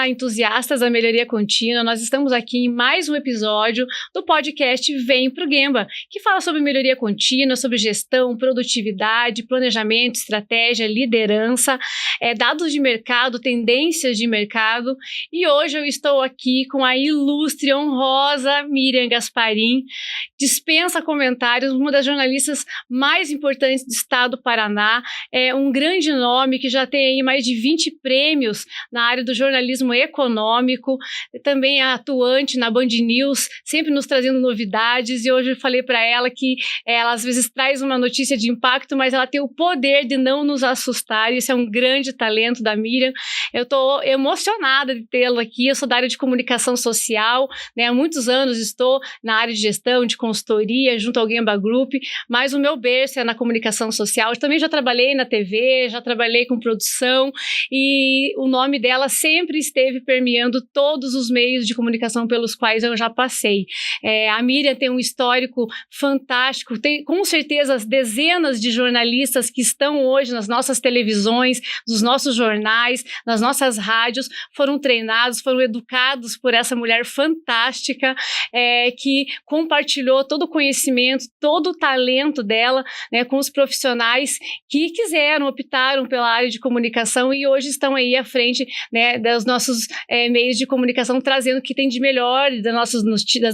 Olá, entusiastas da melhoria contínua. Nós estamos aqui em mais um episódio do podcast Vem pro Gemba, que fala sobre melhoria contínua, sobre gestão, produtividade, planejamento, estratégia, liderança, dados de mercado, tendências de mercado. E hoje eu estou aqui com a ilustre, honrosa Miriam Gasparin, dispensa comentários, uma das jornalistas mais importantes do estado do Paraná, um grande nome que já tem aí mais de 20 prêmios na área do jornalismo econômico, também é atuante na Band News, sempre nos trazendo novidades, e hoje eu falei para ela que ela às vezes traz uma notícia de impacto, mas ela tem o poder de não nos assustar, isso é um grande talento da Miriam. Eu estou emocionada de tê-la aqui, eu sou da área de comunicação social, né? Há muitos anos estou na área de gestão, de consultoria, junto ao Gemba Group, mas o meu berço é na comunicação social. Eu também já trabalhei na TV, já trabalhei com produção, e o nome dela sempre esteve permeando todos os meios de comunicação pelos quais eu já passei. A Miriam tem um histórico fantástico, tem com certeza as dezenas de jornalistas que estão hoje nas nossas televisões, nos nossos jornais, nas nossas rádios, foram treinados, foram educados por essa mulher fantástica, que compartilhou todo o conhecimento, todo o talento dela, né, com os profissionais que optaram pela área de comunicação e hoje estão aí à frente, né, dos nossos meios de comunicação, trazendo o que tem de melhor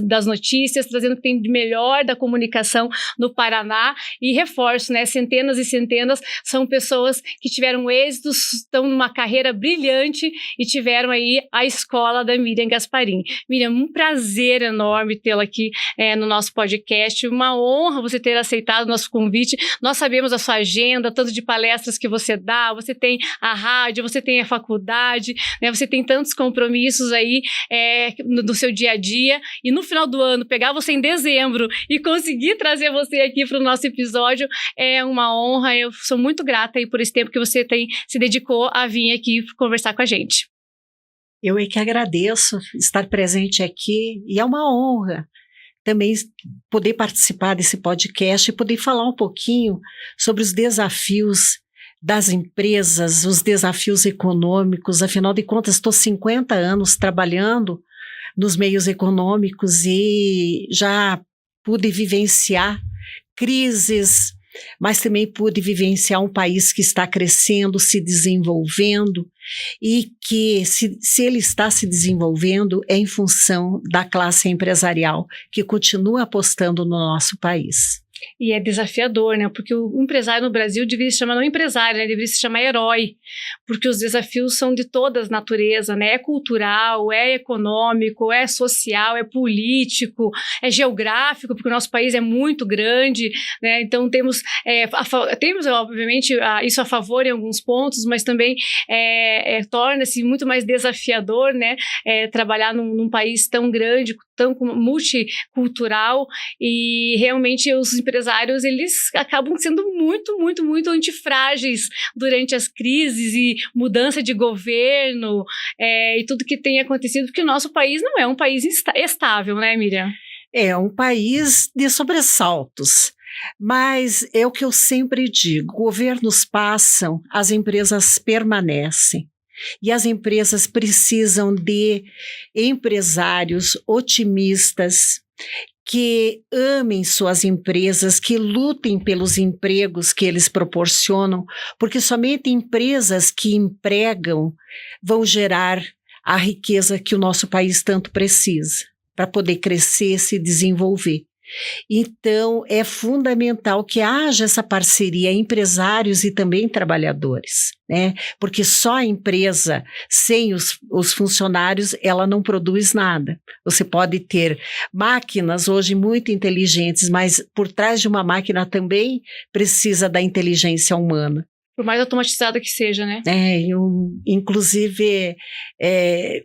das notícias, trazendo o que tem de melhor da comunicação no Paraná, e reforço, né, centenas e centenas são pessoas que tiveram êxitos, estão numa carreira brilhante e tiveram aí a escola da Miriam Gasparin. Miriam, um prazer enorme tê-la aqui no nosso podcast, uma honra você ter aceitado o nosso convite. Nós sabemos a sua agenda, tanto de palestras que você dá, você tem a rádio, você tem a faculdade, né, você tem tantos compromissos aí no seu dia a dia, e no final do ano, pegar você em dezembro e conseguir trazer você aqui para o nosso episódio é uma honra. Eu sou muito grata aí por esse tempo que você se dedicou a vir aqui conversar com a gente. Eu é que agradeço estar presente aqui, e é uma honra também poder participar desse podcast e poder falar um pouquinho sobre os desafios das empresas, os desafios econômicos. Afinal de contas, estou 50 anos trabalhando nos meios econômicos e já pude vivenciar crises, mas também pude vivenciar um país que está crescendo, se desenvolvendo, e que se ele está se desenvolvendo é em função da classe empresarial que continua apostando no nosso país. E é desafiador, né? Porque o empresário no Brasil deveria se chamar não empresário, né? Deveria se chamar herói, porque os desafios são de todas natureza, né? É cultural, é econômico, é social, é político, é geográfico, porque o nosso país é muito grande, né? Então temos obviamente isso a favor em alguns pontos, mas também torna-se muito mais desafiador, né? Trabalhar num país tão grande, tão multicultural, e realmente os empresários, eles acabam sendo muito, muito, muito antifrágeis durante as crises e mudança de governo, e tudo que tem acontecido, porque o nosso país não é um país estável, né, Miriam? É um país de sobressaltos, mas é o que eu sempre digo: governos passam, as empresas permanecem. E as empresas precisam de empresários otimistas, que amem suas empresas, que lutem pelos empregos que eles proporcionam, porque somente empresas que empregam vão gerar a riqueza que o nosso país tanto precisa para poder crescer, se desenvolver. Então, é fundamental que haja essa parceria, empresários e também trabalhadores, né? Porque só a empresa, sem os funcionários, ela não produz nada. Você pode ter máquinas hoje muito inteligentes, mas por trás de uma máquina também precisa da inteligência humana. Por mais automatizada que seja, né? Inclusive,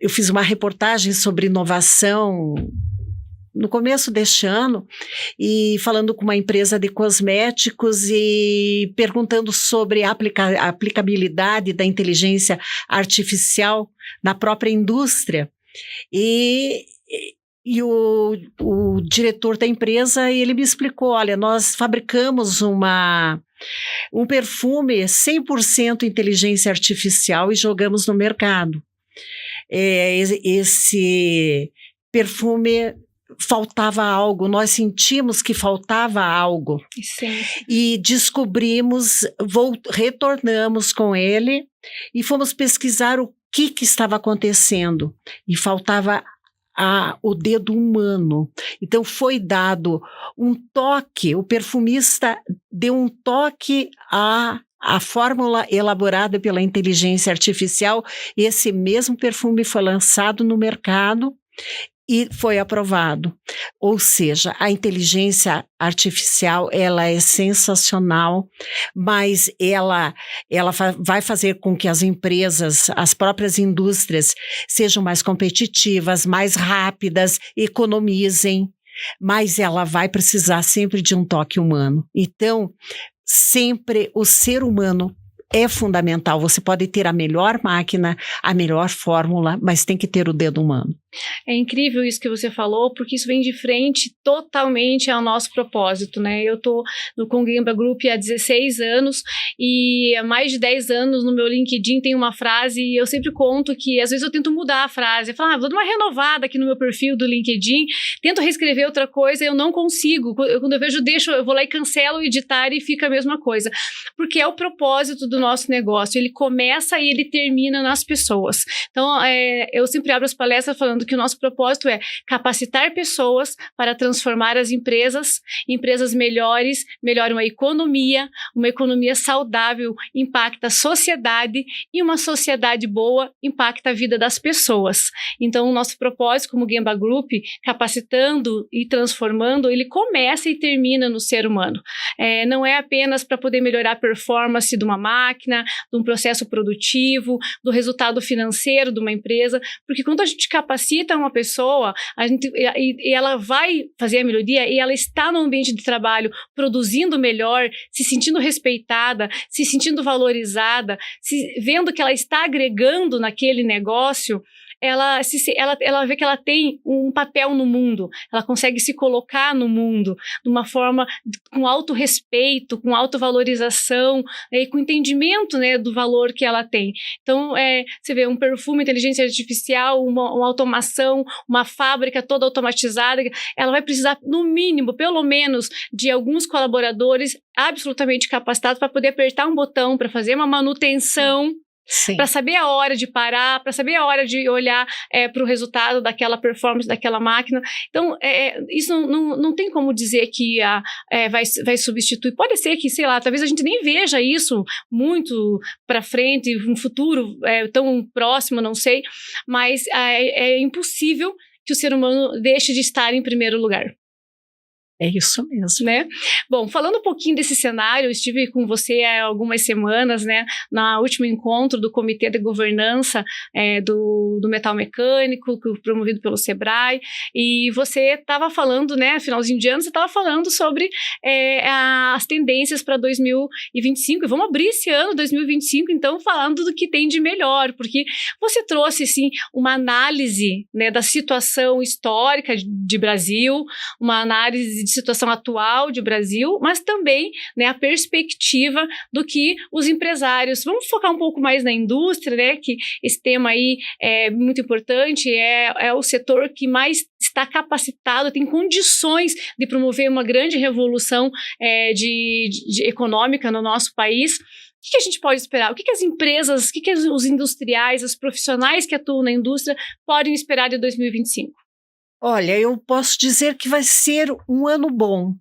eu fiz uma reportagem sobre inovação no começo deste ano, e falando com uma empresa de cosméticos e perguntando sobre a aplicabilidade da inteligência artificial na própria indústria. E o diretor da empresa, ele me explicou: olha, nós fabricamos um perfume 100% inteligência artificial e jogamos no mercado. esse perfume faltava algo, nós sentimos que faltava algo. Sim. E descobrimos, retornamos com ele e fomos pesquisar o que estava acontecendo. E faltava o dedo humano. Então foi dado um toque, o perfumista deu um toque à fórmula elaborada pela inteligência artificial. Esse mesmo perfume foi lançado no mercado e foi aprovado. Ou seja, a inteligência artificial, ela é sensacional, mas ela vai fazer com que as empresas, as próprias indústrias, sejam mais competitivas, mais rápidas, economizem, mas ela vai precisar sempre de um toque humano. Então, sempre o ser humano é fundamental. Você pode ter a melhor máquina, a melhor fórmula, mas tem que ter o dedo humano. É incrível isso que você falou, porque isso vem de frente totalmente ao nosso propósito, né? Eu estou no Cogemba Group há 16 anos e há mais de 10 anos no meu LinkedIn tem uma frase e eu sempre conto que às vezes eu tento mudar a frase. Eu falo, vou dar uma renovada aqui no meu perfil do LinkedIn, tento reescrever outra coisa, eu não consigo. Quando eu vejo, eu vou lá e cancelo, editar e fica a mesma coisa. Porque é o propósito do nosso negócio. Ele começa e ele termina nas pessoas. Então, eu sempre abro as palestras falando que o nosso propósito é capacitar pessoas para transformar as empresas melhores, melhoram a economia, uma economia saudável impacta a sociedade e uma sociedade boa impacta a vida das pessoas. Então, o nosso propósito como Gemba Group, capacitando e transformando, ele começa e termina no ser humano. Não é apenas para poder melhorar a performance de uma máquina, de um processo produtivo, do resultado financeiro de uma empresa, porque quando a gente capacita uma pessoa, e ela vai fazer a melhoria e ela está no ambiente de trabalho produzindo melhor, se sentindo respeitada, se sentindo valorizada, vendo que ela está agregando naquele negócio, ela vê que ela tem um papel no mundo, ela consegue se colocar no mundo de uma forma com autorrespeito, com autovalorização e com entendimento, né, do valor que ela tem. Então, você vê um perfume, inteligência artificial, uma automação, uma fábrica toda automatizada, ela vai precisar, no mínimo, pelo menos, de alguns colaboradores absolutamente capacitados para poder apertar um botão, para fazer uma manutenção, para saber a hora de parar, para saber a hora de olhar para o resultado daquela performance, daquela máquina. Então, isso não tem como dizer que vai substituir. Pode ser que, sei lá, talvez a gente nem veja isso muito para frente, um futuro tão próximo, não sei, mas é impossível que o ser humano deixe de estar em primeiro lugar. É isso mesmo. Né? Bom, falando um pouquinho desse cenário, eu estive com você há algumas semanas, né, no último encontro do Comitê de Governança do Metal Mecânico, promovido pelo Sebrae, e você estava falando, né, finalzinho de ano, você estava falando sobre as tendências para 2025, e vamos abrir esse ano, 2025, então, falando do que tem de melhor, porque você trouxe, assim, uma análise, né, da situação histórica de Brasil, uma análise de situação atual de Brasil, mas também, né, a perspectiva do que os empresários, vamos focar um pouco mais na indústria, né, que esse tema aí é muito importante, é o setor que mais está capacitado, tem condições de promover uma grande revolução de econômica no nosso país. O que a gente pode esperar? O que as empresas, o que os industriais, os profissionais que atuam na indústria podem esperar de 2025? Olha, eu posso dizer que vai ser um ano bom,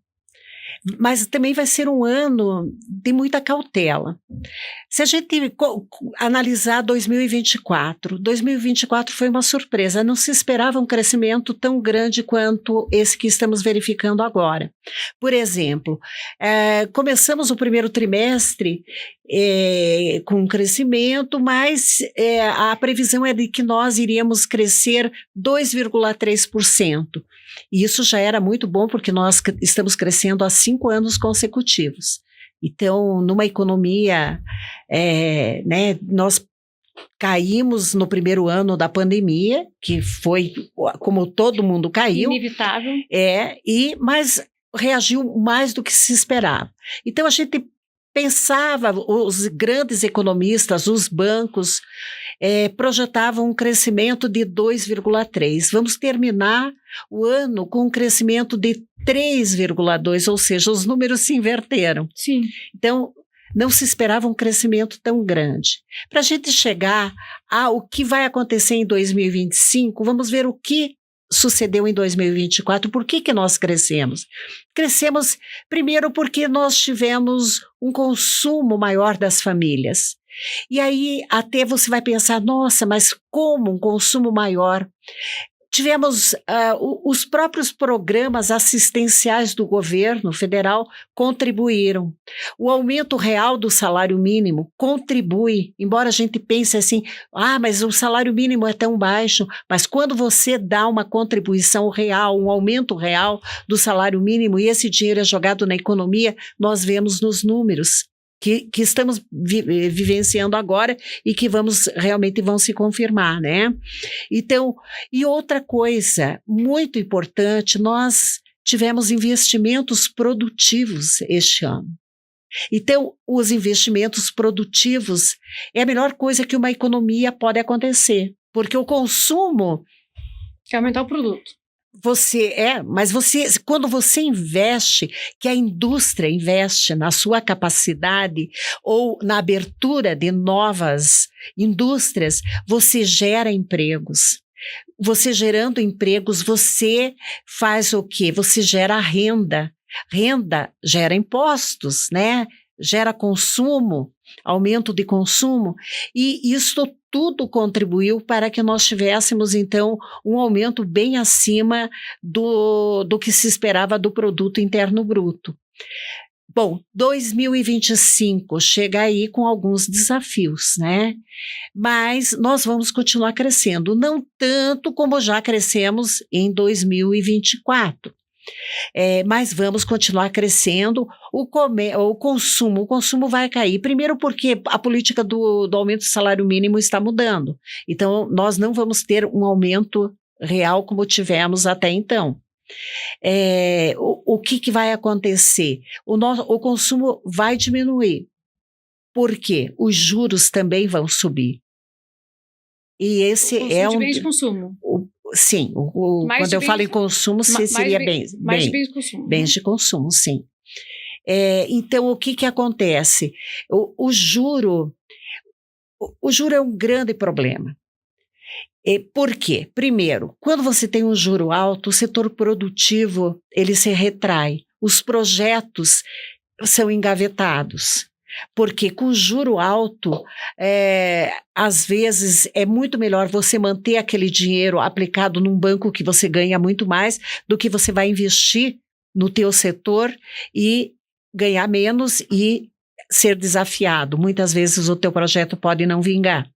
mas também vai ser um ano de muita cautela. Se a gente analisar 2024 foi uma surpresa, não se esperava um crescimento tão grande quanto esse que estamos verificando agora. Por exemplo, começamos o primeiro trimestre com crescimento, mas a previsão é de que nós iríamos crescer 2,3%. E isso já era muito bom, porque nós estamos crescendo há 5 anos consecutivos. Então, numa economia, né, nós caímos no primeiro ano da pandemia, que foi como todo mundo caiu. Inevitável. Mas reagiu mais do que se esperava. Então, a gente pensava, os grandes economistas, os bancos, projetavam um crescimento de 2,3. Vamos terminar o ano com um crescimento de 3,2, ou seja, os números se inverteram. Sim. Então, não se esperava um crescimento tão grande. Para a gente chegar ao que vai acontecer em 2025, vamos ver o que sucedeu em 2024. Por que nós crescemos? Crescemos, primeiro, porque nós tivemos um consumo maior das famílias. E aí até você vai pensar, nossa, mas como um consumo maior? Tivemos os próprios programas assistenciais do governo federal contribuíram. O aumento real do salário mínimo contribui, embora a gente pense assim, mas o salário mínimo é tão baixo, mas quando você dá uma contribuição real, um aumento real do salário mínimo e esse dinheiro é jogado na economia, nós vemos nos números que estamos vivenciando agora e que realmente vão se confirmar, né? Então, e outra coisa muito importante, nós tivemos investimentos produtivos este ano. Então, os investimentos produtivos é a melhor coisa que uma economia pode acontecer, porque o consumo... Quer aumentar o produto. Mas quando você investe, que a indústria investe na sua capacidade ou na abertura de novas indústrias, você gera empregos. Você gerando empregos, você faz o quê? Você gera renda. Renda gera impostos, né? Gera consumo, aumento de consumo, e isso tudo contribuiu para que nós tivéssemos, então, um aumento bem acima do que se esperava do produto interno bruto. Bom, 2025 chega aí com alguns desafios, né? Mas nós vamos continuar crescendo, não tanto como já crescemos em 2024. Mas vamos continuar crescendo, o consumo vai cair, primeiro porque a política do aumento do salário mínimo está mudando, então nós não vamos ter um aumento real como tivemos até então. O que vai acontecer? O consumo vai diminuir, porque os juros também vão subir. E esse de bens de consumo. Sim, quando eu falo em consumo, seria bens de consumo. Bens de consumo, sim. Então, o que acontece? O juro é um grande problema. Por quê? Primeiro, quando você tem um juro alto, o setor produtivo ele se retrai, os projetos são engavetados. Porque com juro alto, às vezes é muito melhor você manter aquele dinheiro aplicado num banco que você ganha muito mais do que você vai investir no teu setor e ganhar menos e ser desafiado. Muitas vezes o teu projeto pode não vingar.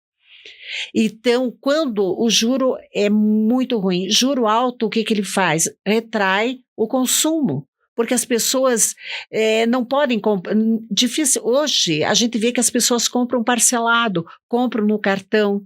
Então, quando o juro é muito ruim, juro alto, o que ele faz? Retrai o consumo. Porque as pessoas não podem comprar. Difícil. Hoje, a gente vê que as pessoas compram parcelado, compram no cartão.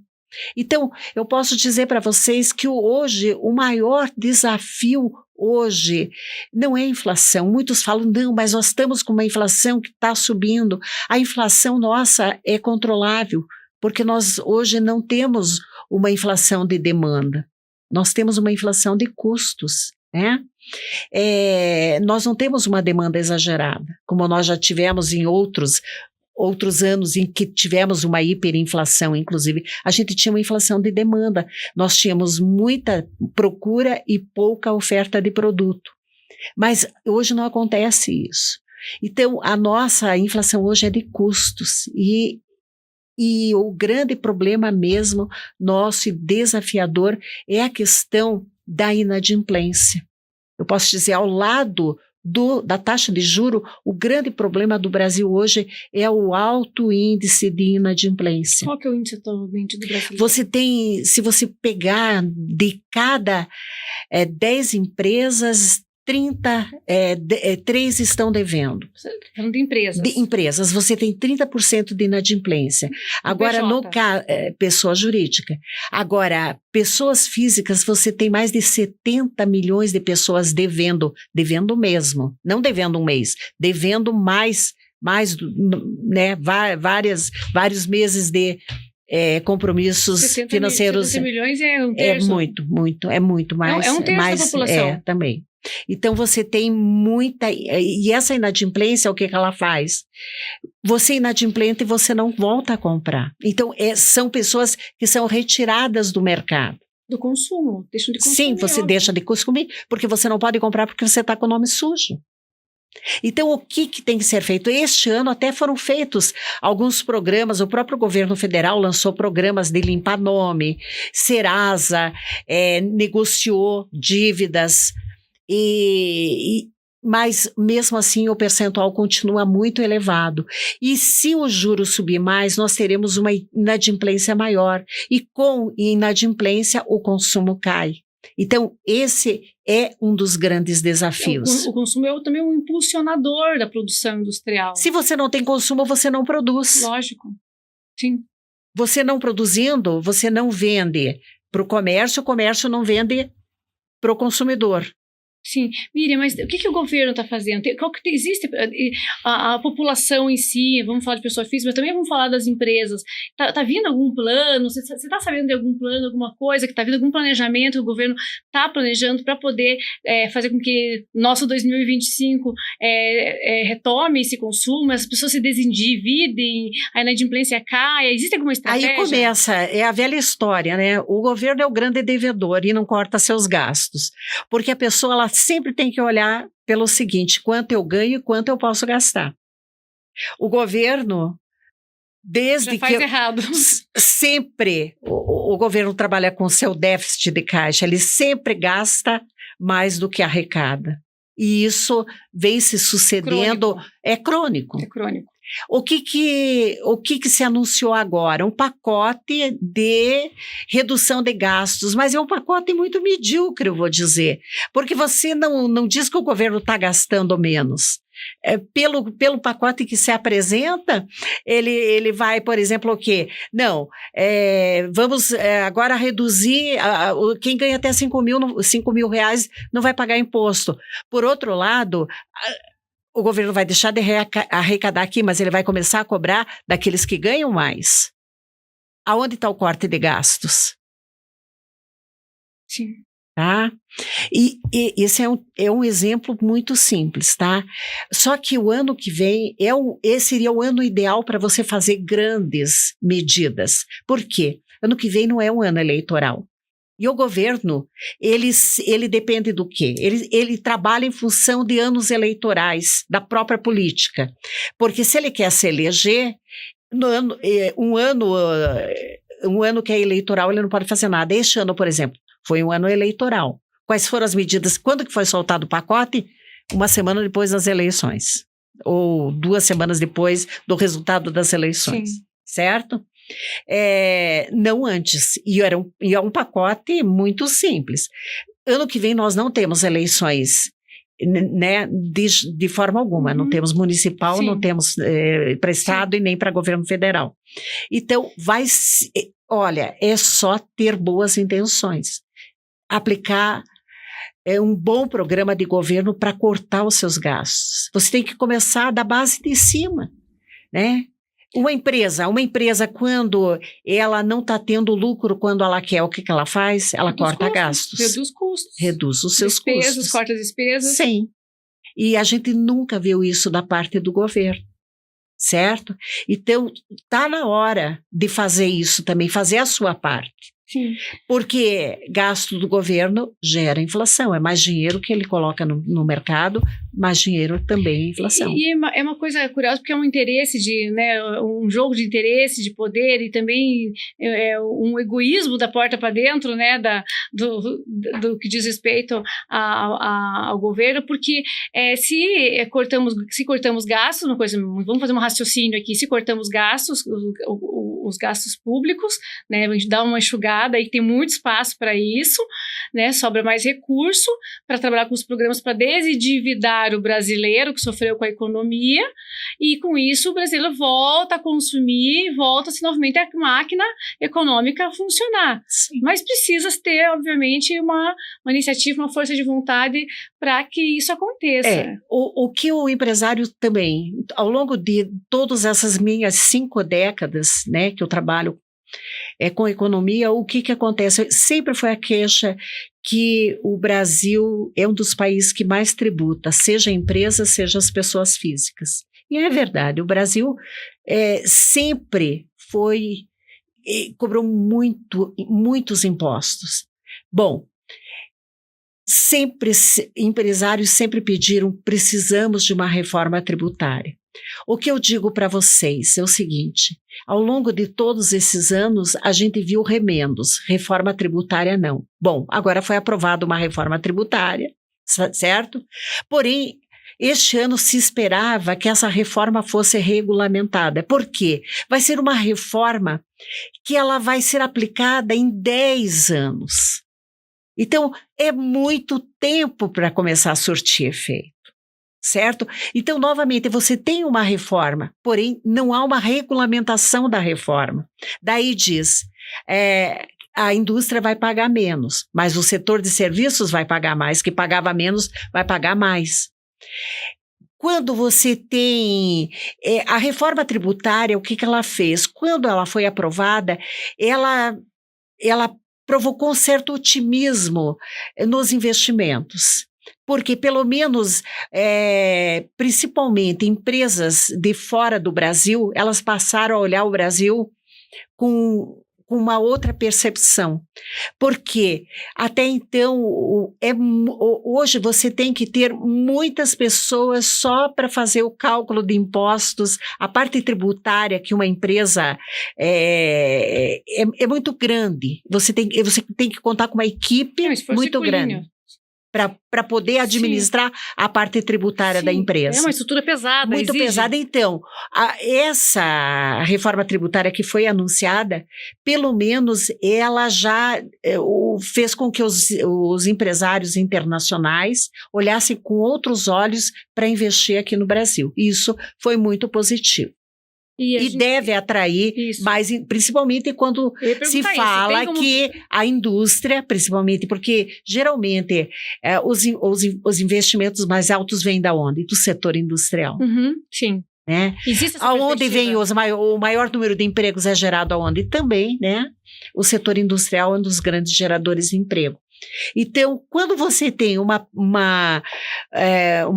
Então, eu posso dizer para vocês que hoje, o maior desafio hoje não é a inflação. Muitos falam, não, mas nós estamos com uma inflação que está subindo. A inflação nossa é controlável, porque nós hoje não temos uma inflação de demanda. Nós temos uma inflação de custos, né? Nós não temos uma demanda exagerada, como nós já tivemos em outros anos em que tivemos uma hiperinflação, inclusive. A gente tinha uma inflação de demanda, nós tínhamos muita procura e pouca oferta de produto. Mas hoje não acontece isso. Então, a nossa inflação hoje é de custos e o grande problema mesmo nosso e desafiador é a questão da inadimplência. Eu posso dizer, ao lado da taxa de juro, o grande problema do Brasil hoje é o alto índice de inadimplência. Qual que é o índice atualmente do Brasil? Se você pegar de cada 10 empresas, 3 estão devendo. Falando de empresas. De empresas, você tem 30% de inadimplência. Agora, no caso, pessoa jurídica. Agora, pessoas físicas, você tem mais de 70 milhões de pessoas devendo mesmo. Não devendo um mês, devendo mais vários meses de compromissos financeiros. 70 milhões é um É terço. muito mais. É um terço da população. Também. Então, você tem muita... E essa inadimplência, o que ela faz? Você é inadimplente e você não volta a comprar. Então, são pessoas que são retiradas do mercado. Do consumo, deixam de consumir. Sim, você deixa de consumir, porque você não pode comprar porque você está com o nome sujo. Então, o que tem que ser feito? Este ano até foram feitos alguns programas, o próprio governo federal lançou programas de limpar nome, Serasa negociou dívidas, mas mesmo assim o percentual continua muito elevado. E se o juro subir mais, nós teremos uma inadimplência maior. E com inadimplência, o consumo cai. Então, esse é um dos grandes desafios. O consumo é também um impulsionador da produção industrial. Se você não tem consumo, você não produz. Lógico, sim. Você não produzindo, você não vende para o comércio não vende para o consumidor. Sim. Miriam, mas o que o governo está fazendo? Existe a população em si, vamos falar de pessoa física, mas também vamos falar das empresas. Tá vindo algum plano? Você está sabendo de algum plano, alguma coisa, que está vindo algum planejamento que o governo está planejando para poder fazer com que nosso 2025 retome esse consumo, as pessoas se desendividem, a inadimplência caia? Existe alguma estratégia? Aí começa, é a velha história, né? O governo é o grande devedor e não corta seus gastos. Porque a pessoa, ela sempre tem que olhar pelo seguinte: quanto eu ganho e quanto eu posso gastar. O governo, desde já faz errado. Sempre, o governo trabalha com seu déficit de caixa, ele sempre gasta mais do que arrecada. E isso vem se sucedendo, é crônico. É crônico. O que se anunciou agora? Um pacote de redução de gastos, mas é um pacote muito medíocre, eu vou dizer, porque você não diz que o governo está gastando menos. Pelo pacote que se apresenta, ele vai, por exemplo, o quê? Não, vamos agora reduzir, quem ganha até 5 mil reais não vai pagar imposto. Por outro lado, o governo vai deixar de arrecadar aqui, mas ele vai começar a cobrar daqueles que ganham mais. Aonde está o corte de gastos? Sim. Tá? E esse é um exemplo muito simples, tá? Só que o ano que vem esse seria o ano ideal para você fazer grandes medidas. Por quê? Ano que vem não é um ano eleitoral. E o governo, ele depende do quê? Ele trabalha em função de anos eleitorais, da própria política. Porque se ele quer se eleger, um ano que é eleitoral, ele não pode fazer nada. Este ano, por exemplo, foi um ano eleitoral. Quais foram as medidas? Quando que foi soltado o pacote? Uma semana depois das eleições. Ou 2 semanas depois do resultado das eleições. Sim. Certo? Não antes, e é um pacote muito simples. Ano que vem nós não temos eleições, né, de forma alguma, não temos municipal, sim, não temos para estado, sim, e nem para governo federal. Então olha, é só ter boas intenções, aplicar um bom programa de governo para cortar os seus gastos. Você tem que começar da base de cima, né? Uma empresa, quando ela não está tendo lucro quando ela quer, o que ela faz? Ela corta gastos. Reduz custos. Reduz os seus custos. Corta as despesas. Sim. E a gente nunca viu isso da parte do governo, certo? Então, está na hora de fazer isso também, fazer a sua parte. Sim. Porque gasto do governo gera inflação, é mais dinheiro que ele coloca no mercado, mais dinheiro também é inflação. E é uma coisa curiosa, porque é um interesse um jogo de interesse, de poder, e também um egoísmo da porta para dentro, né, do que diz respeito ao governo, porque se cortamos gastos, vamos fazer um raciocínio aqui, se cortamos gastos, os gastos públicos, né, a gente dá uma enxugada, e tem muito espaço para isso, né, sobra mais recurso para trabalhar com os programas para desendividar empresário brasileiro que sofreu com a economia, e com isso o brasileiro volta a consumir, volta-se novamente a máquina econômica a funcionar. Sim. Mas precisa ter, obviamente, uma iniciativa, uma força de vontade para que isso aconteça. O que o empresário também, ao longo de todas essas minhas 5 décadas, né, que eu trabalho com economia, o que acontece? Sempre foi a queixa que o Brasil é um dos países que mais tributa, seja a empresa, seja as pessoas físicas. E é verdade, o Brasil sempre cobrou muitos impostos. Bom, empresários sempre pediram, precisamos de uma reforma tributária. O que eu digo para vocês é o seguinte, ao longo de todos esses anos, a gente viu remendos, reforma tributária não. Bom, agora foi aprovada uma reforma tributária, certo? Porém, este ano se esperava que essa reforma fosse regulamentada. Por quê? Vai ser uma reforma que ela vai ser aplicada em 10 anos. Então, é muito tempo para começar a surtir efeito. Certo? Então, novamente, você tem uma reforma, porém, não há uma regulamentação da reforma. Daí diz, a indústria vai pagar menos, mas o setor de serviços vai pagar mais, que pagava menos vai pagar mais. Quando você tem a reforma tributária, o que ela fez? Quando ela foi aprovada, ela provocou um certo otimismo nos investimentos. Porque, pelo menos, principalmente empresas de fora do Brasil, elas passaram a olhar o Brasil com uma outra percepção. Porque, até então, hoje você tem que ter muitas pessoas só para fazer o cálculo de impostos, a parte tributária que uma empresa é muito grande. Você tem que contar com uma equipe muito grande para poder administrar a parte tributária da empresa. É uma estrutura pesada. Muito pesada. Então, essa reforma tributária que foi anunciada, pelo menos ela já fez com que os empresários internacionais olhassem com outros olhos para investir aqui no Brasil. Isso foi muito positivo. E deve atrair, mas principalmente quando se fala que a indústria, principalmente porque geralmente os investimentos mais altos vêm da onde? Do setor industrial. Sim. Né? Existe essa aonde vem o maior número de empregos é gerado aonde? Também, né? O setor industrial é um dos grandes geradores de emprego. Então, quando você tem uma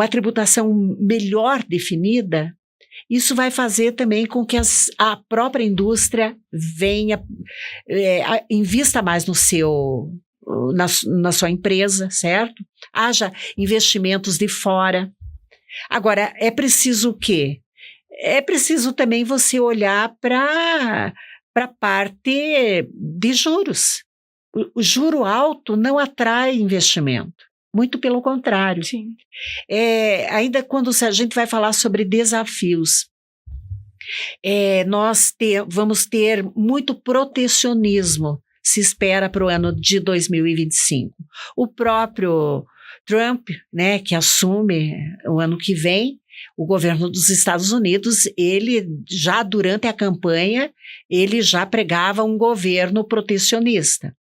tributação melhor definida, isso vai fazer também com que a própria indústria invista mais na sua empresa, certo? Haja investimentos de fora. Agora, é preciso o quê? É preciso também você olhar para a parte de juros. O juro alto não atrai investimento. Muito pelo contrário. Sim. Ainda quando a gente vai falar sobre desafios, nós vamos ter muito protecionismo, se espera para o ano de 2025. O próprio Trump, né, que assume o ano que vem, o governo dos Estados Unidos, ele já durante a campanha, ele já pregava um governo protecionista.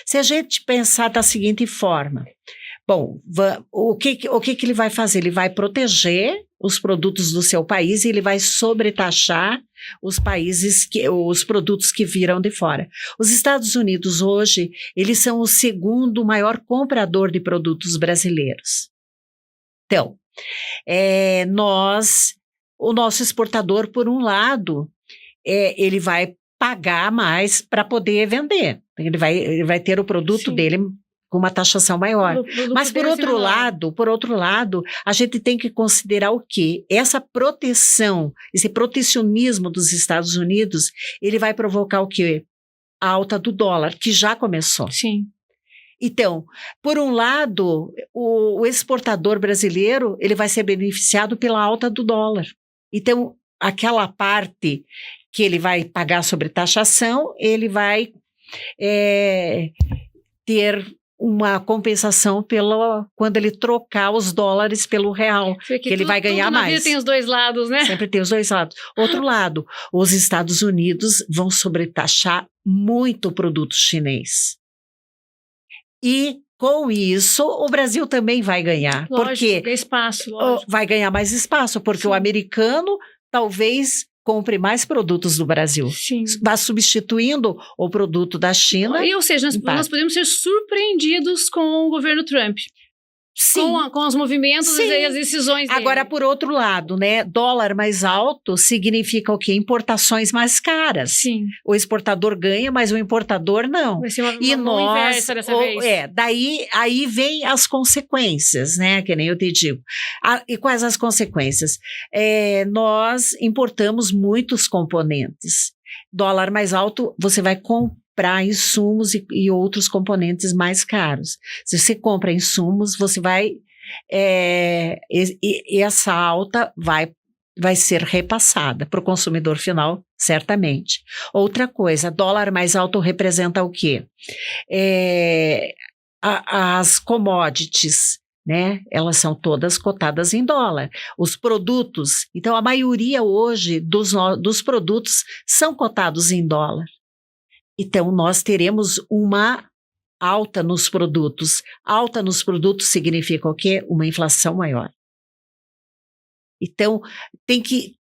Se a gente pensar da seguinte forma, bom, o que ele vai fazer? Ele vai proteger os produtos do seu país e ele vai sobretaxar os produtos que viram de fora. Os Estados Unidos hoje, eles são o segundo maior comprador de produtos brasileiros. Então, o nosso exportador, por um lado, ele vai pagar mais para poder vender. Ele vai ter o produto dele com uma taxação maior. Mas, por outro lado, a gente tem que considerar o quê? Essa proteção, esse protecionismo dos Estados Unidos, ele vai provocar o quê? A alta do dólar, que já começou. Sim. Então, por um lado, o exportador brasileiro, ele vai ser beneficiado pela alta do dólar. Então, aquela parte que ele vai pagar sobre taxação, ele vai ter uma compensação quando ele trocar os dólares pelo real, que ele vai ganhar mais. Sempre tem os dois lados, né? Sempre tem os dois lados. Outro lado, os Estados Unidos vão sobretaxar muito o produto chinês. E com isso, o Brasil também vai ganhar. Lógico, porque ganha espaço, lógico. Vai ganhar mais espaço, porque Sim. o americano talvez compre mais produtos do Brasil. Sim. Vai substituindo o produto da China. Ou seja, nós podemos ser surpreendidos com o governo Trump. Sim. Com os movimentos Sim. e as decisões dele. Agora, por outro lado, né, dólar mais alto significa o quê? Importações mais caras. Sim. O exportador ganha, mas o importador não. Vai ser uma mão inversa dessa vez. Daí aí vem as consequências, né, que nem eu te digo. E quais as consequências? Nós importamos muitos componentes. Dólar mais alto, você vai comprar insumos e outros componentes mais caros. Se você compra insumos, você vai... essa alta vai ser repassada para o consumidor final, certamente. Outra coisa, dólar mais alto representa o quê? As commodities, né? Elas são todas cotadas em dólar. Os produtos, então a maioria hoje dos produtos são cotados em dólar. Então, nós teremos uma alta nos produtos. Alta nos produtos significa o quê? Uma inflação maior. Então,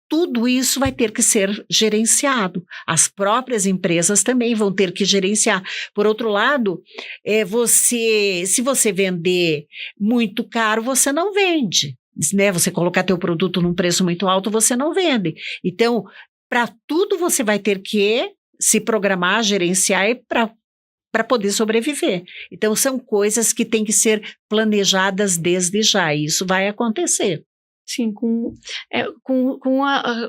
tudo isso vai ter que ser gerenciado. As próprias empresas também vão ter que gerenciar. Por outro lado, se você vender muito caro, você não vende. Né? Você colocar teu produto num preço muito alto, você não vende. Então, para tudo você vai ter que se programar, gerenciar para poder sobreviver. Então, são coisas que têm que ser planejadas desde já, e isso vai acontecer. Sim,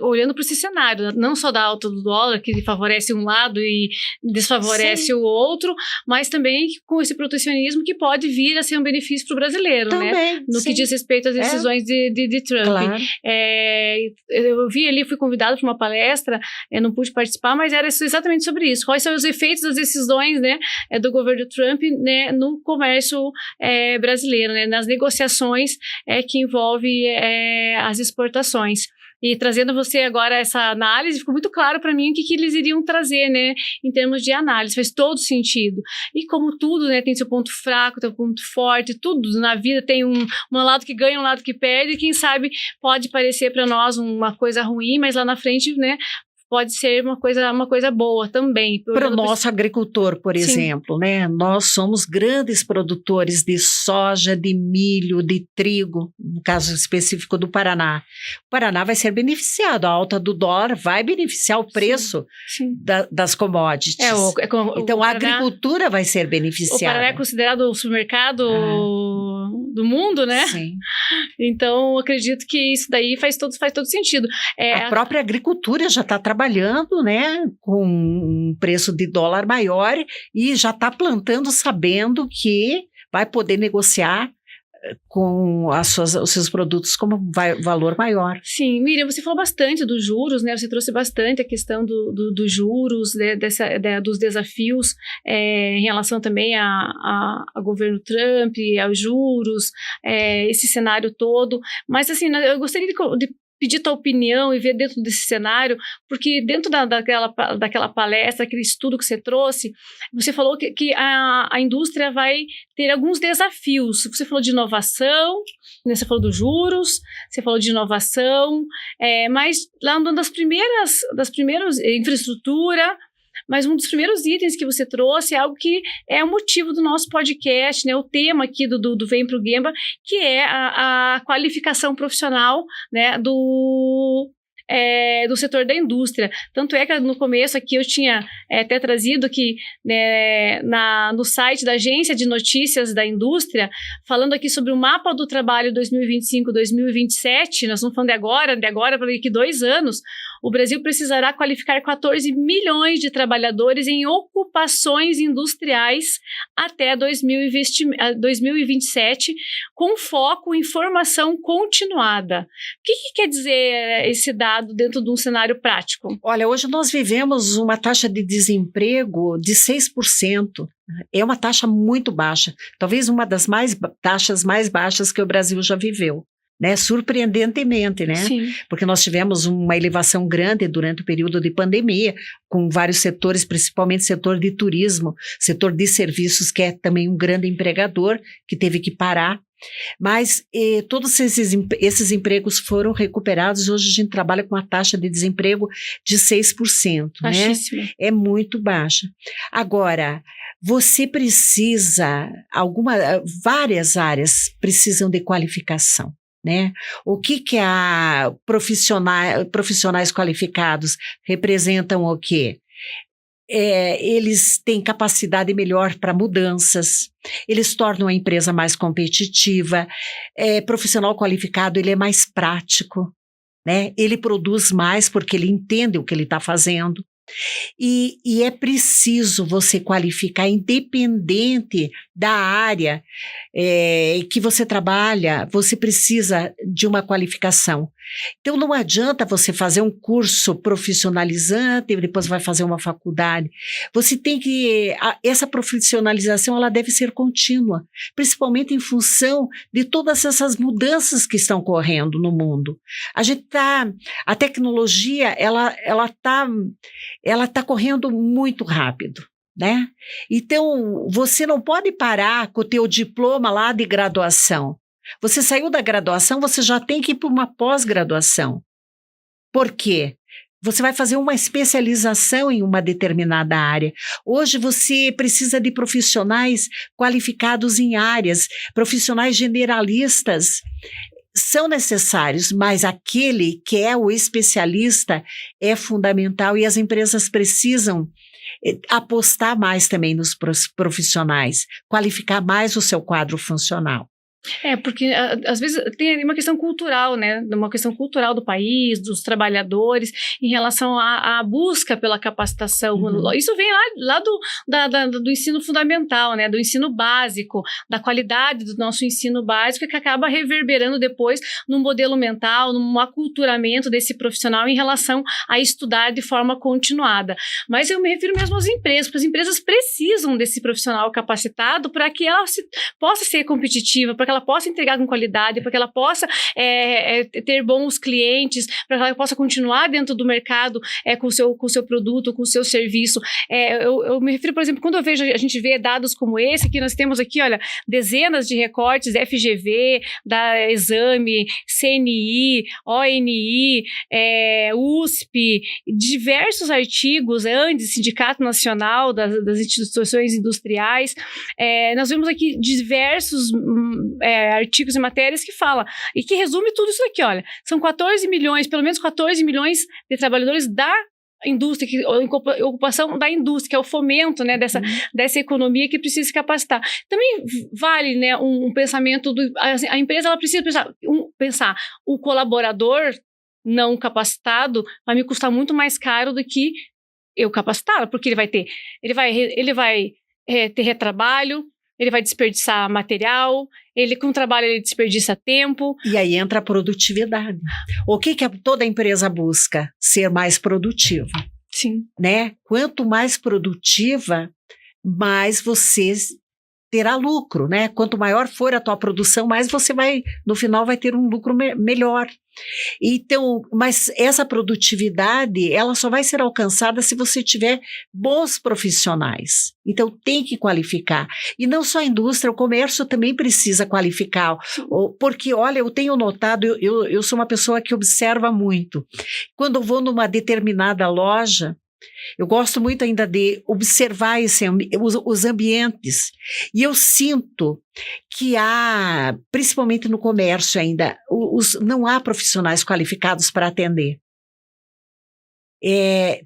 olhando para esse cenário, não só da alta do dólar, que favorece um lado e desfavorece o outro, mas também com esse protecionismo que pode vir a ser um benefício para o brasileiro, também, né? No que diz respeito às decisões de Trump. Claro. Eu vi ali, fui convidada para uma palestra, não pude participar, mas era exatamente sobre isso. Quais são os efeitos das decisões, né, do governo Trump, né, no comércio brasileiro, né, nas negociações que envolve as exportações. E trazendo você agora essa análise, ficou muito claro para mim o que eles iriam trazer, né, em termos de análise, faz todo sentido. E como tudo, né, tem seu ponto fraco, seu ponto forte, tudo na vida tem um lado que ganha, um lado que perde, e quem sabe pode parecer para nós uma coisa ruim, mas lá na frente, né, pode ser uma coisa boa também. Para o nosso agricultor, por exemplo, né? Nós somos grandes produtores de soja, de milho, de trigo, no caso específico do Paraná. O Paraná vai ser beneficiado, a alta do dólar vai beneficiar o preço das commodities. Então, a agricultura vai ser beneficiada. O Paraná é considerado o supermercado do mundo, né? Sim. Então, acredito que isso daí faz todo sentido. A própria agricultura já está trabalhando, né, com um preço de dólar maior e já está plantando sabendo que vai poder negociar com os seus produtos como valor maior. Sim, Miriam, você falou bastante dos juros, né? Você trouxe bastante a questão dos juros, né? Dos desafios em relação também ao governo Trump, aos juros, esse cenário todo. Mas assim, eu gostaria de pedir tua opinião e ver dentro desse cenário, porque dentro daquela palestra, aquele estudo que você trouxe, você falou que a indústria vai ter alguns desafios. Você falou de inovação, né, você falou dos juros, você falou de inovação, mas lá uma das primeiras infraestrutura. Mas um dos primeiros itens que você trouxe é algo que é o motivo do nosso podcast, né? O tema aqui do Vem Pro Gemba, que é a qualificação profissional, né? Do setor da indústria. Tanto é que no começo aqui eu tinha até trazido que, né, no site da Agência de Notícias da Indústria, falando aqui sobre o mapa do trabalho 2025-2027, nós estamos falando de agora para daqui 2 anos, o Brasil precisará qualificar 14 milhões de trabalhadores em ocupações industriais até 2027, com foco em formação continuada. O que quer dizer esse dado? capacitado dentro de um cenário prático? Olha, hoje nós vivemos uma taxa de desemprego de 6%. É uma taxa muito baixa, talvez uma das taxas mais baixas que o Brasil já viveu. Né, surpreendentemente, né? Sim. Porque nós tivemos uma elevação grande durante o período de pandemia, com vários setores, principalmente setor de turismo, setor de serviços, que é também um grande empregador, que teve que parar. Mas todos esses empregos foram recuperados. Hoje a gente trabalha com uma taxa de desemprego de 6%. Baixíssima. Né? É muito baixa. Agora, você precisa, várias áreas precisam de qualificação. Né? O que profissionais qualificados representam o quê? Eles têm capacidade melhor para mudanças, eles tornam a empresa mais competitiva, profissional qualificado ele é mais prático, né? Ele produz mais porque ele entende o que ele está fazendo. E é preciso você qualificar, independente da área que você trabalha, você precisa de uma qualificação. Então não adianta você fazer um curso profissionalizante e depois vai fazer uma faculdade. Você tem que, essa profissionalização ela deve ser contínua, principalmente em função de todas essas mudanças que estão ocorrendo no mundo. A tecnologia ela tá correndo muito rápido. Né? Então, você não pode parar com o teu diploma lá de graduação. Você saiu da graduação, você já tem que ir para uma pós-graduação. Por quê? Você vai fazer uma especialização em uma determinada área. Hoje você precisa de profissionais qualificados em áreas, profissionais generalistas. São necessários, mas aquele que é o especialista é fundamental e as empresas precisam apostar mais também nos profissionais, qualificar mais o seu quadro funcional. Porque às vezes tem uma questão cultural, né? Uma questão cultural do país, dos trabalhadores, em relação à busca pela capacitação. Uhum. Isso vem lá do ensino fundamental, né? Do ensino básico, da qualidade do nosso ensino básico, que acaba reverberando depois num modelo mental, num aculturamento desse profissional em relação a estudar de forma continuada. Mas eu me refiro mesmo às empresas, porque as empresas precisam desse profissional capacitado para que ela possa ser competitiva, para que ela possa entregar com qualidade, para que ela possa ter bons clientes, para que ela possa continuar dentro do mercado com o seu produto, com o seu serviço. Eu me refiro, por exemplo, quando a gente vê dados como esse, que nós temos aqui, olha, dezenas de recortes FGV, da Exame, CNI, ONI, USP, diversos artigos, ANDES, Sindicato Nacional das Instituições Industriais. Nós vemos aqui diversos artigos e matérias que falam, e que resume tudo isso aqui, olha, são 14 milhões, pelo menos 14 milhões de trabalhadores da indústria, ocupação da indústria, que é o fomento, né, dessa economia que precisa se capacitar. Também vale, né, um pensamento a empresa ela precisa pensar o colaborador não capacitado vai me custar muito mais caro do que eu capacitá-lo, porque ele vai ter retrabalho, ele vai desperdiçar material, com o trabalho ele desperdiça tempo. E aí entra a produtividade. O que toda empresa busca? Ser mais produtiva. Sim. Né? Quanto mais produtiva, mais você terá lucro, né? Quanto maior for a tua produção, mais você no final vai ter um lucro melhor. Então, mas essa produtividade, ela só vai ser alcançada se você tiver bons profissionais. Então, tem que qualificar. E não só a indústria, o comércio também precisa qualificar. Porque, olha, eu tenho notado, eu sou uma pessoa que observa muito. Quando eu vou numa determinada loja, eu gosto muito ainda de observar os ambientes, e eu sinto que principalmente no comércio ainda, não há profissionais qualificados para atender.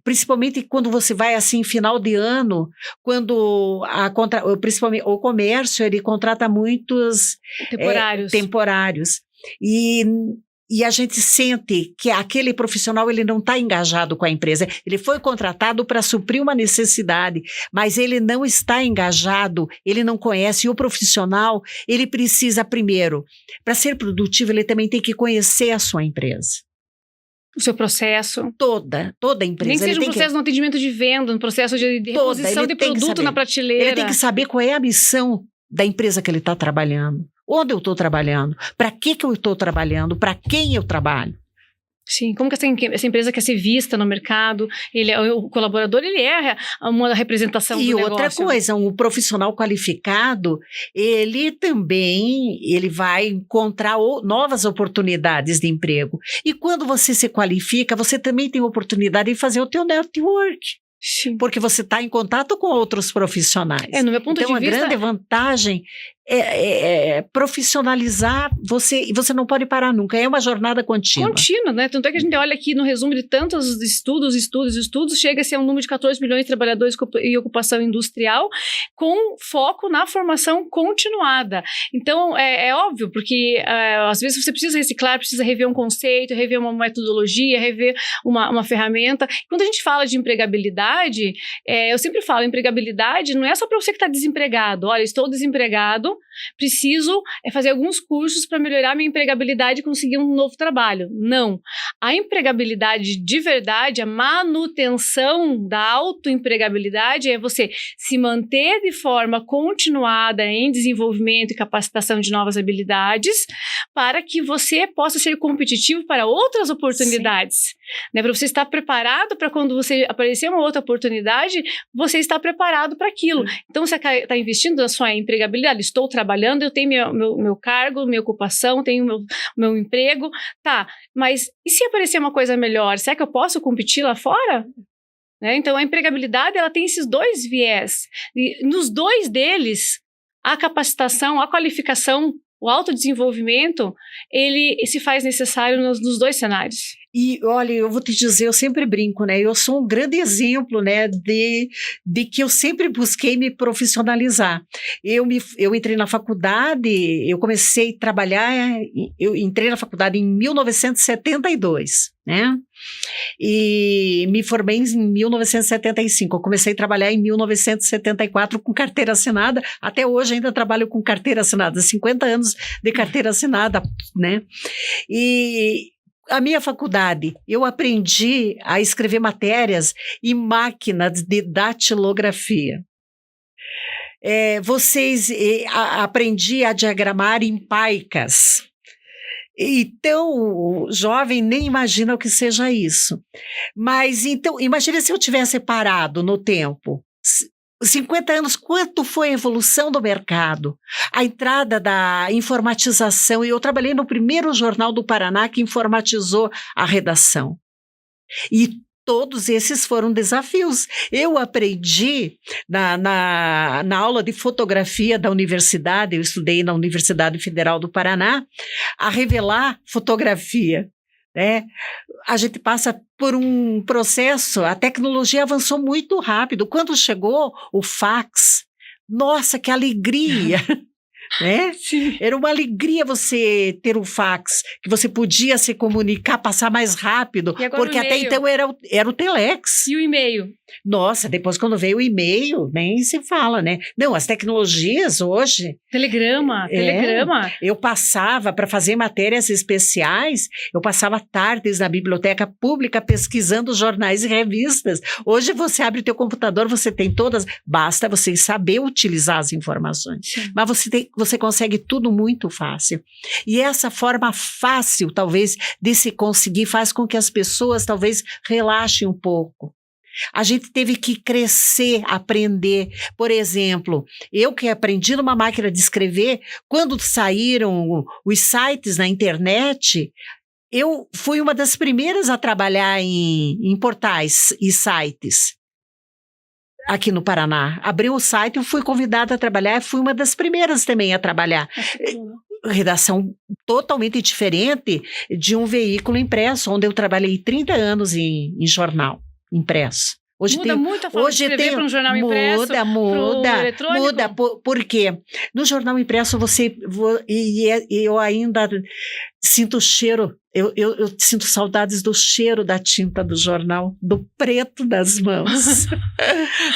Principalmente quando você vai assim, final de ano, quando principalmente o comércio, ele contrata muitos temporários. E a gente sente que aquele profissional ele não está engajado com a empresa. Ele foi contratado para suprir uma necessidade, mas ele não está engajado, ele não conhece. E o profissional, ele precisa primeiro, para ser produtivo, ele também tem que conhecer a sua empresa. O seu processo. Toda empresa. Nem que seja um processo no atendimento de venda, um processo de reposição de produto na prateleira. Ele tem que saber qual é a missão da empresa que ele está trabalhando. Onde eu estou trabalhando? Para que eu estou trabalhando? Para quem eu trabalho? Sim, como que essa empresa quer ser vista no mercado? O colaborador, ele é uma representação do negócio. E outra coisa, um profissional qualificado, ele vai encontrar novas oportunidades de emprego. E quando você se qualifica, você também tem oportunidade de fazer o teu network. Sim. Porque você está em contato com outros profissionais. No meu ponto de vista... Então, a grande vantagem é profissionalizar você, e você não pode parar nunca, é uma jornada contínua. Contínua, né? Tanto é que a gente olha aqui no resumo de tantos estudos, chega-se a um número de 14 milhões de trabalhadores em ocupação industrial, com foco na formação continuada. Então, é óbvio, porque às vezes você precisa reciclar, precisa rever um conceito, rever uma metodologia, rever uma ferramenta. Quando a gente fala de empregabilidade, eu sempre falo, empregabilidade não é só para você que está desempregado. Olha, estou desempregado, preciso fazer alguns cursos para melhorar minha empregabilidade e conseguir um novo trabalho. Não. A empregabilidade de verdade, a manutenção da autoempregabilidade é você se manter de forma continuada em desenvolvimento e capacitação de novas habilidades para que você possa ser competitivo para outras oportunidades. Né? Para você estar preparado para quando você aparecer uma outra oportunidade, você está preparado para aquilo. Então, você está investindo na sua empregabilidade. Estou trabalhando, eu tenho meu cargo, minha ocupação, tenho meu emprego, tá, mas e se aparecer uma coisa melhor, será que eu posso competir lá fora? Né? Então, a empregabilidade, ela tem esses dois viés, e nos dois deles, a capacitação, a qualificação, o autodesenvolvimento, ele se faz necessário nos dois cenários. E, olha, eu vou te dizer, eu sempre brinco, né? Eu sou um grande exemplo, né, de que eu sempre busquei me profissionalizar. Eu entrei na faculdade, eu comecei a trabalhar, eu entrei na faculdade em 1972, né? E me formei em 1975. Eu comecei a trabalhar em 1974 com carteira assinada. Até hoje ainda trabalho com carteira assinada, 50 anos de carteira assinada, né? E a minha faculdade, eu aprendi a escrever matérias em máquinas de datilografia. Aprendi a diagramar em paicas. Então, o jovem nem imagina o que seja isso. Mas, então, imagine se eu tivesse parado no tempo. 50 anos, quanto foi a evolução do mercado? A entrada da informatização, e eu trabalhei no primeiro jornal do Paraná que informatizou a redação. E todos esses foram desafios. Eu aprendi na aula de fotografia da universidade, eu estudei na Universidade Federal do Paraná, a revelar fotografia. Né? A gente passa por um processo, a tecnologia avançou muito rápido. Quando chegou o fax, nossa, que alegria! Né? Era uma alegria você ter um fax, que você podia se comunicar, passar mais rápido, porque até então era o telex. E o e-mail? Nossa, depois quando veio o e-mail, nem se fala, né? Não, as tecnologias hoje... Telegrama. Eu passava, para fazer matérias especiais, eu passava tardes na biblioteca pública pesquisando jornais e revistas. Hoje você abre o teu computador, você tem todas, basta você saber utilizar as informações. Sim. Mas você consegue tudo muito fácil. E essa forma fácil, talvez, de se conseguir, faz com que as pessoas, talvez, relaxem um pouco. A gente teve que crescer, aprender. Por exemplo, eu que aprendi numa máquina de escrever, quando saíram os sites na internet, eu fui uma das primeiras a trabalhar em portais e sites. Aqui no Paraná. Abri o site, eu fui convidada a trabalhar e fui uma das primeiras também a trabalhar. Redação totalmente diferente de um veículo impresso, onde eu trabalhei 30 anos em jornal impresso. Muda muito a forma de escrever para um jornal impresso? Muda. Por quê? No jornal impresso eu ainda sinto o cheiro, eu sinto saudades do cheiro da tinta do jornal, do preto das mãos,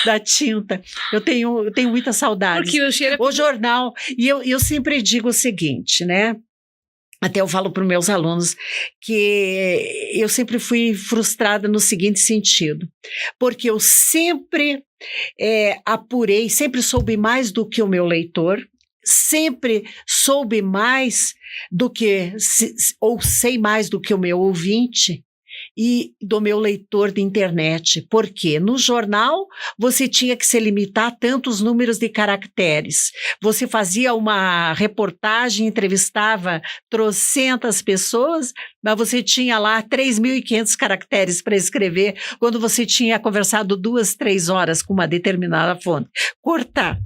da tinta. Eu tenho muita saudade. Porque o cheiro O jornal, e eu sempre digo o seguinte, né? Até eu falo para os meus alunos que eu sempre fui frustrada no seguinte sentido, porque eu sempre apurei, sempre soube mais do que o meu leitor, sempre soube mais do que, ou sei mais do que o meu ouvinte, e do meu leitor de internet, porque no jornal você tinha que se limitar a tantos números de caracteres, você fazia uma reportagem, entrevistava trocentas pessoas, mas você tinha lá 3.500 caracteres para escrever, quando você tinha conversado 2, 3 horas com uma determinada fonte. Cortar.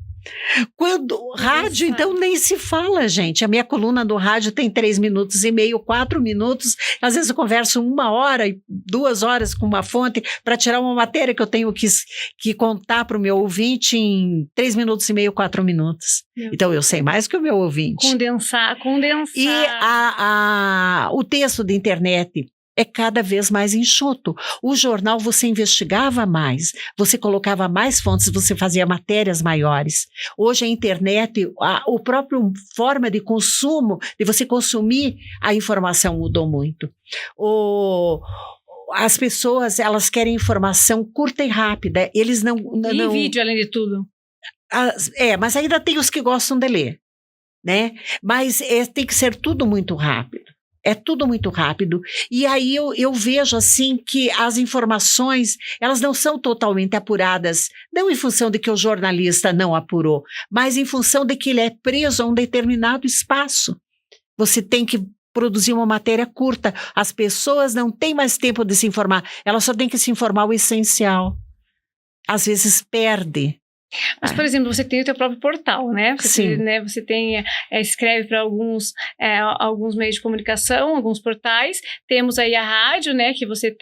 Quando rádio, então nem se fala, gente. A minha coluna do rádio tem 3 minutos e meio, 4 minutos. Às vezes eu converso 1 hora e 2 horas com uma fonte para tirar uma matéria que eu tenho que contar para o meu ouvinte em 3 minutos e meio, 4 minutos. Então eu sei mais que o meu ouvinte. Condensar. E o texto da internet é cada vez mais enxuto. O jornal você investigava mais, você colocava mais fontes, você fazia matérias maiores. Hoje a internet, o próprio forma de consumo, de você consumir a informação mudou muito. As pessoas, elas querem informação curta e rápida, eles não... E vídeo, além de tudo. Mas ainda tem os que gostam de ler, né? Mas tem que ser tudo muito rápido. É tudo muito rápido. E aí eu vejo assim que as informações, elas não são totalmente apuradas, não em função de que o jornalista não apurou, mas em função de que ele é preso a um determinado espaço. Você tem que produzir uma matéria curta. As pessoas não têm mais tempo de se informar, elas só têm que se informar o essencial. Às vezes perde. Mas, por exemplo, você tem o teu próprio portal, né? Sim. Você tem, escreve para alguns meios de comunicação, alguns portais. Temos aí a rádio, né? Que você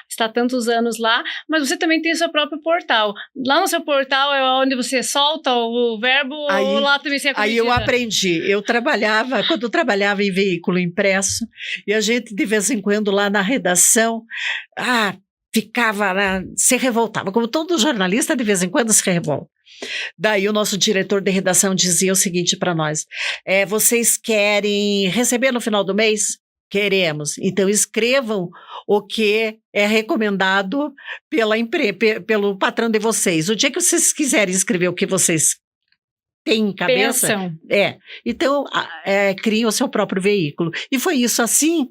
está há tantos anos lá, mas você também tem o seu próprio portal. Lá no seu portal é onde você solta o verbo, ou lá também você é corrigida? Aí eu aprendi. Quando eu trabalhava em veículo impresso, e a gente, de vez em quando, lá na redação, ficava lá, se revoltava, como todo jornalista de vez em quando se revolta. Daí o nosso diretor de redação dizia o seguinte para nós: vocês querem receber no final do mês? Queremos. Então escrevam o que é recomendado pelo patrão de vocês. O dia que vocês quiserem escrever o que vocês têm em cabeça, então criem o seu próprio veículo. E foi isso assim,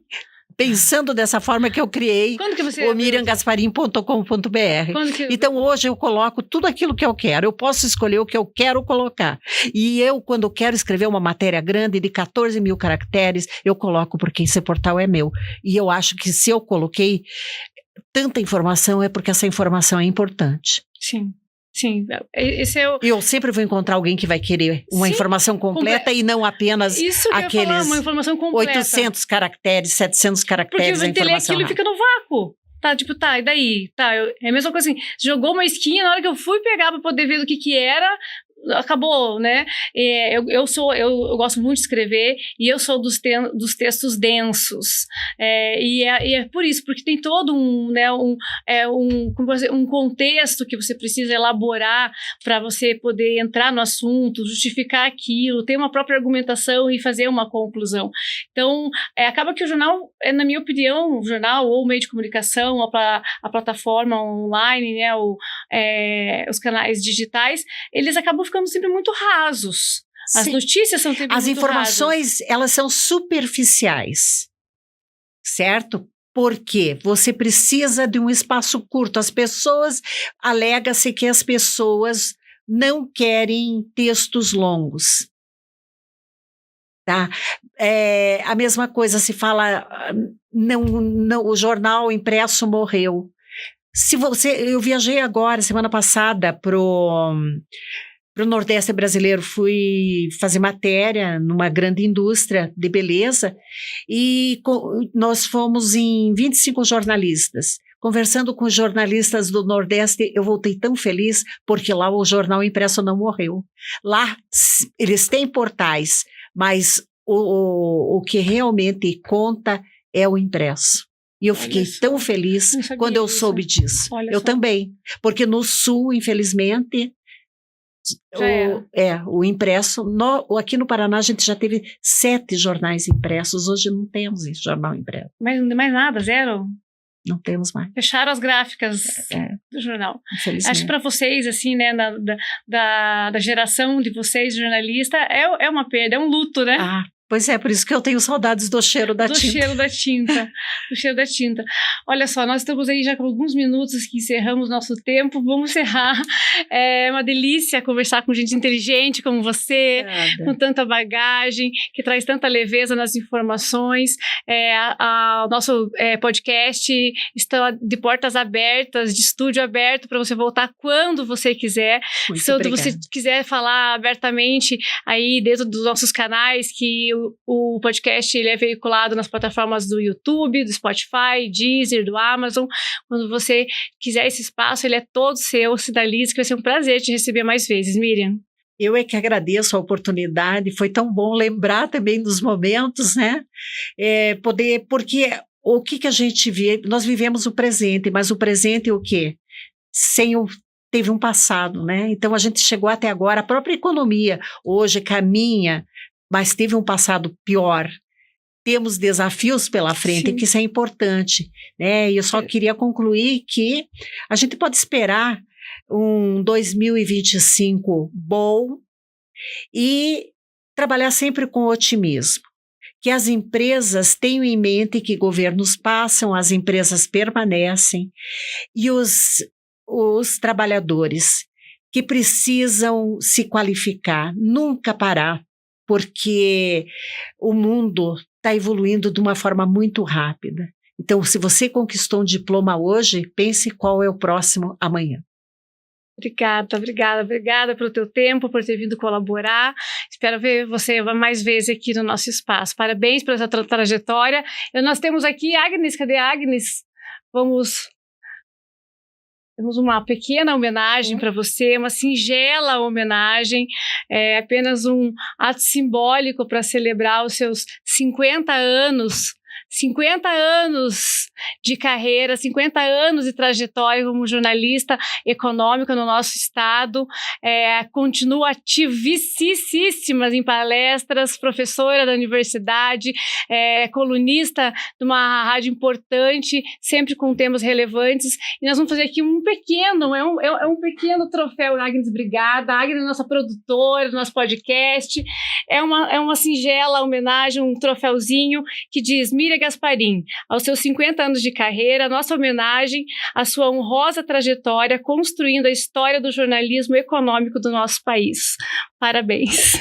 pensando dessa forma, que eu criei o miriamgasparim.com.br. Então hoje eu coloco tudo aquilo que eu quero, eu posso escolher o que eu quero colocar. E eu, quando quero escrever uma matéria grande de 14.000 caracteres, eu coloco porque esse portal é meu. E eu acho que se eu coloquei tanta informação é porque essa informação é importante. Sim. Sim, esse é o... Eu sempre vou encontrar alguém que vai querer uma informação completa e não apenas aqueles uma informação completa. 800 caracteres, 700 caracteres. Porque ele aquilo e fica no vácuo. E daí? É a mesma coisa assim, jogou uma esquinha, na hora que eu fui pegar para poder ver do que era, acabou, né? Eu gosto muito de escrever e eu sou dos textos densos. E é por isso, porque tem todo um contexto que você precisa elaborar para você poder entrar no assunto, justificar aquilo, ter uma própria argumentação e fazer uma conclusão. Então, acaba que o jornal, na minha opinião, o jornal ou o meio de comunicação, a plataforma online, né, os canais digitais, eles acabam ficando sempre muito rasos. As notícias são sempre muito rasas. As informações, elas são superficiais, certo? Porque você precisa de um espaço curto. Alega-se que as pessoas não querem textos longos. Tá? A mesma coisa se fala, não, o jornal impresso morreu. Eu viajei agora, semana passada, pro Nordeste brasileiro, fui fazer matéria numa grande indústria de beleza e nós fomos em 25 jornalistas. Conversando com os jornalistas do Nordeste, eu voltei tão feliz porque lá o jornal impresso não morreu. Lá eles têm portais, mas o que realmente conta é o impresso. E eu fiquei tão feliz quando eu soube disso. Eu também, porque no Sul, infelizmente, O impresso. Aqui no Paraná a gente já teve 7 jornais impressos, hoje não temos esse jornal impresso. Mas mais nada, zero? Não temos mais. Fecharam as gráficas do jornal. Acho que para vocês, assim, né, da geração de vocês, jornalista, é uma perda, é um luto, né? Pois é, por isso que eu tenho saudades do cheiro da tinta. Do cheiro da tinta. Olha só, nós estamos aí já com alguns minutos que encerramos nosso tempo. Vamos encerrar. É uma delícia conversar com gente inteligente como você, com tanta bagagem, que traz tanta leveza nas informações. O nosso podcast está de portas abertas, de estúdio aberto, para você voltar quando você quiser. Se você quiser falar abertamente aí dentro dos nossos canais, que o podcast ele é veiculado nas plataformas do YouTube, do Spotify, Deezer, do Amazon. Quando você quiser esse espaço, ele é todo seu, sinalize que vai ser um prazer te receber mais vezes, Miriam. Eu é que agradeço a oportunidade, foi tão bom lembrar também dos momentos, né? Porque o que a gente vê, nós vivemos o presente, mas o presente é o quê? Teve um passado, né? Então a gente chegou até agora, a própria economia hoje caminha, mas teve um passado pior. Temos desafios pela frente, que isso é importante, né? E eu só queria concluir que a gente pode esperar um 2025 bom e trabalhar sempre com otimismo. Que as empresas tenham em mente que governos passam, as empresas permanecem e os trabalhadores que precisam se qualificar, nunca parar, porque o mundo está evoluindo de uma forma muito rápida. Então, se você conquistou um diploma hoje, pense qual é o próximo amanhã. Obrigada pelo teu tempo, por ter vindo colaborar. Espero ver você mais vezes aqui no nosso espaço. Parabéns pela sua trajetória. Nós temos aqui Agnes, cadê a Agnes? Temos uma pequena homenagem para você, uma singela homenagem, apenas um ato simbólico para celebrar os seus 50 anos de carreira, 50 anos de trajetória como jornalista econômica no nosso estado, continua ativíssima em palestras, professora da universidade, colunista de uma rádio importante, sempre com temas relevantes, e nós vamos fazer aqui um pequeno troféu. Agnes, obrigada. A Agnes é nossa produtora do nosso podcast, é uma singela homenagem, um troféuzinho que diz: Miriam Gasparim, aos seus 50 anos de carreira, nossa homenagem à sua honrosa trajetória construindo a história do jornalismo econômico do nosso país. Parabéns.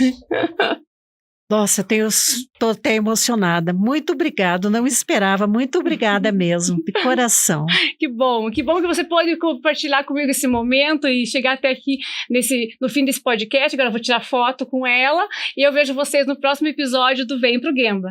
Nossa, estou até emocionada. Muito obrigada, não esperava. Muito obrigada mesmo, de coração. Que bom que você pôde compartilhar comigo esse momento e chegar até aqui no fim desse podcast. Agora eu vou tirar foto com ela e eu vejo vocês no próximo episódio do Vem pro Gemba.